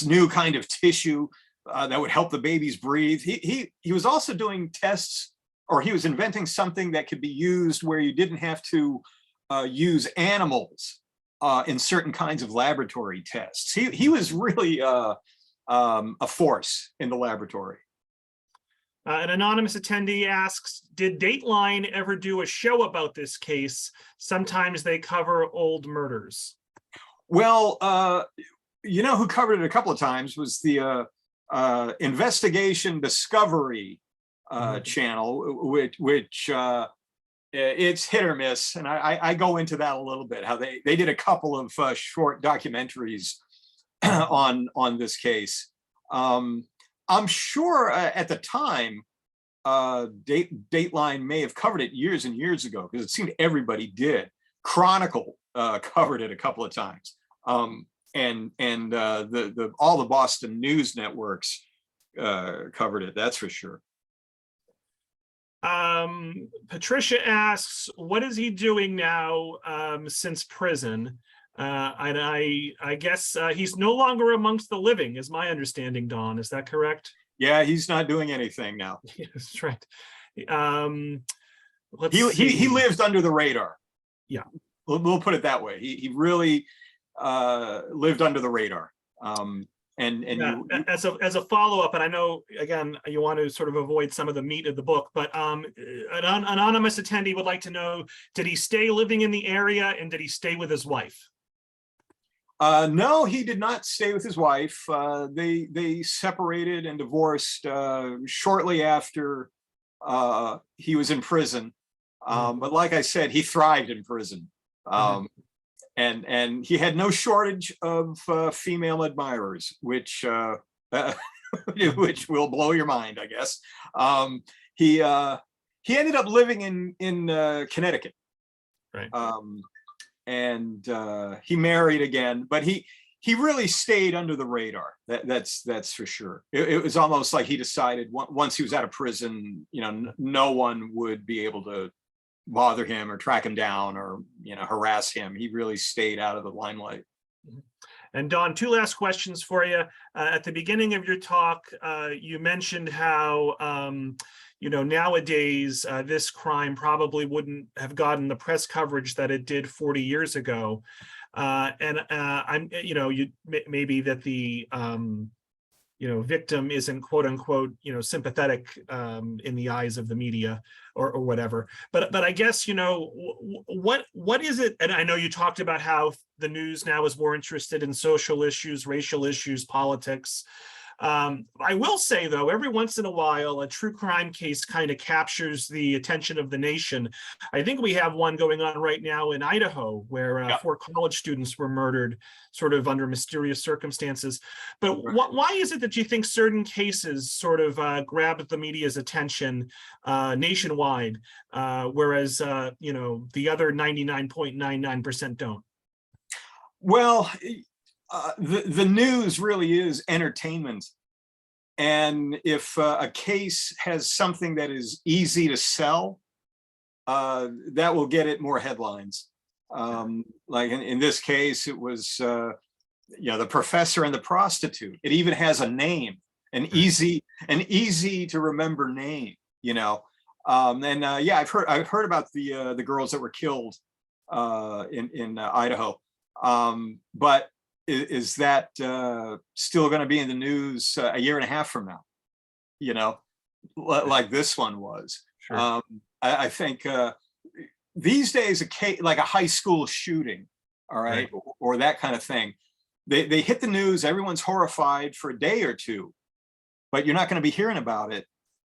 new kind of tissue that would help the babies breathe. He was also doing tests, or he was inventing something that could be used where you didn't have to use animals in certain kinds of laboratory tests. He was really a force in the laboratory. An anonymous attendee asks, did Dateline ever do a show about this case? Sometimes they cover old murders. Well, you know who covered it a couple of times was the Investigation Discovery channel, which it's hit or miss. And I go into that a little bit, how they did a couple of short documentaries on this case. I'm sure at the time, Dateline may have covered it years and years ago, because it seemed everybody did. Chronicle covered it a couple of times, and all the Boston news networks covered it. That's for sure. Patricia asks, what is he doing now since prison? And I guess he's no longer amongst the living, is my understanding, Don. Is that correct? Yeah, he's not doing anything now. Yeah, that's right. He lived under the radar. Yeah, we'll put it that way. He really lived under the radar. Yeah, as a follow-up, and I know again you want to sort of avoid some of the meat of the book, but an anonymous attendee would like to know, did he stay living in the area, and did he stay with his wife? No, he did not stay with his wife. They separated and divorced shortly after he was in prison. But like I said, he thrived in prison. and he had no shortage of female admirers, which which will blow your mind, I guess. He ended up living in Connecticut, Right. And he married again, but he really stayed under the radar. That's for sure. It was almost like he decided once he was out of prison, no one would be able to bother him or track him down or harass him. He really stayed out of the limelight. And Don, two last questions for you. At the beginning of your talk, you mentioned how nowadays this crime probably wouldn't have gotten the press coverage that it did 40 years ago. Maybe that the victim isn't quote unquote sympathetic in the eyes of the media or whatever. But I guess what is it? And I know you talked about how the news now is more interested in social issues, racial issues, politics. I will say, though, every once in a while, a true crime case kind of captures the attention of the nation. I think we have one going on right now in Idaho where 4 college students were murdered sort of under mysterious circumstances. But why is it that you think certain cases sort of grab the media's attention nationwide, whereas, the other 99.99% don't? Well, the news really is entertainment. And if a case has something that is easy to sell, that will get it more headlines. Like in this case, it was, the professor and the prostitute. It even has a name, an easy to remember name, I've heard about the girls that were killed in Idaho. But is that still going to be in the news a year and a half from now? Like this one was. Sure. I think these days, like a high school shooting, all right, or that kind of thing, they hit the news. Everyone's horrified for a day or two, but you're not going to be hearing about it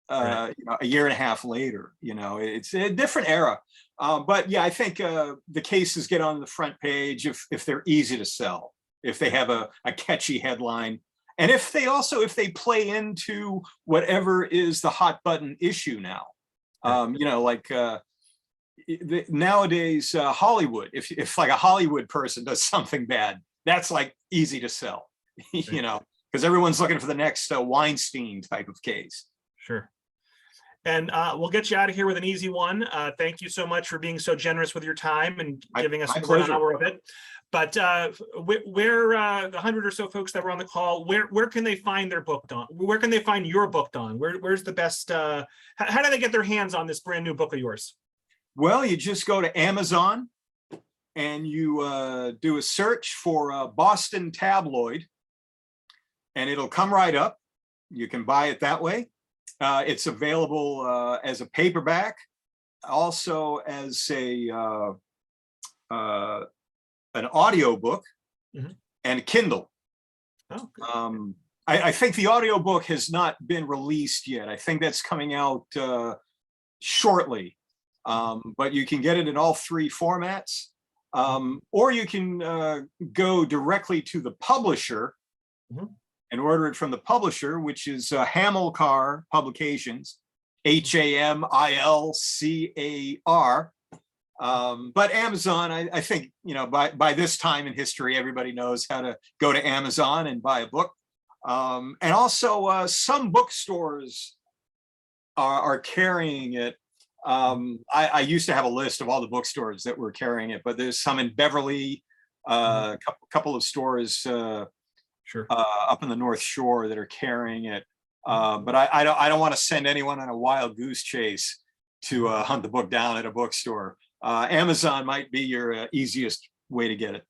a year and a half later. It's a different era. But yeah, I think the cases get on the front page if they're easy to sell, if they have a catchy headline, and if they play into whatever is the hot button issue now. Nowadays, Hollywood, if like a Hollywood person does something bad, that's like easy to sell, because everyone's looking for the next Weinstein type of case. Sure. And we'll get you out of here with an easy one. Thank you so much for being so generous with your time and giving us an hour of it. But where the 100 or so folks that were on the call, where can they find their book, Don? Where can they find your book, Don? Where's the best? How do they get their hands on this brand new book of yours? Well, you just go to Amazon and you do a search for Boston Tabloid, and it'll come right up. You can buy it that way. It's available as a paperback, also as an audio book and Kindle. Oh, I think the audio book has not been released yet. I think that's coming out shortly, but you can get it in all 3 formats, or you can go directly to the publisher and order it from the publisher, which is Hamilcar Publications, HAMILCAR. But Amazon, I think, by this time in history, everybody knows how to go to Amazon and buy a book. And also some bookstores are carrying it. I used to have a list of all the bookstores that were carrying it, but there's some in Beverly, a couple of stores up in the North Shore that are carrying it. But I don't want to send anyone on a wild goose chase to hunt the book down at a bookstore. Amazon might be your easiest way to get it.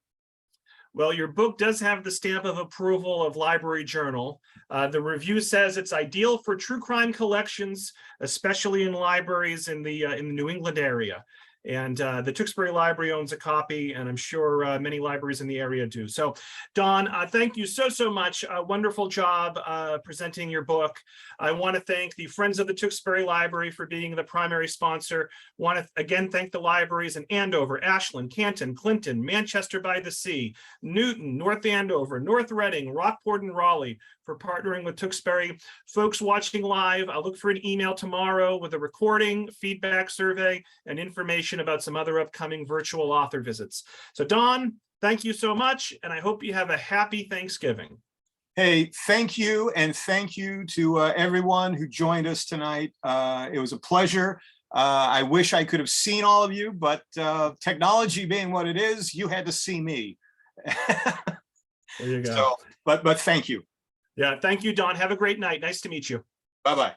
Well, your book does have the stamp of approval of Library Journal. The review says it's ideal for true crime collections, especially in libraries in the New England area. And the Tewksbury Library owns a copy, and I'm sure many libraries in the area do. So, Don, thank you so much. Wonderful job presenting your book. I want to thank the Friends of the Tewksbury Library for being the primary sponsor. Want to again thank the libraries in Andover, Ashland, Canton, Clinton, Manchester by the Sea, Newton, North Andover, North Reading, Rockport, and Raleigh for partnering with Tewksbury. Folks watching live, I'll look for an email tomorrow with a recording, feedback survey, and information about some other upcoming virtual author visits. So Don, thank you so much, and I hope you have a happy Thanksgiving. Hey, thank you. And thank you to everyone who joined us tonight. It was a pleasure. I wish I could have seen all of you, but technology being what it is, you had to see me. There you go. So, but thank you. Yeah, thank you, Don. Have a great night. Nice to meet you. Bye-bye.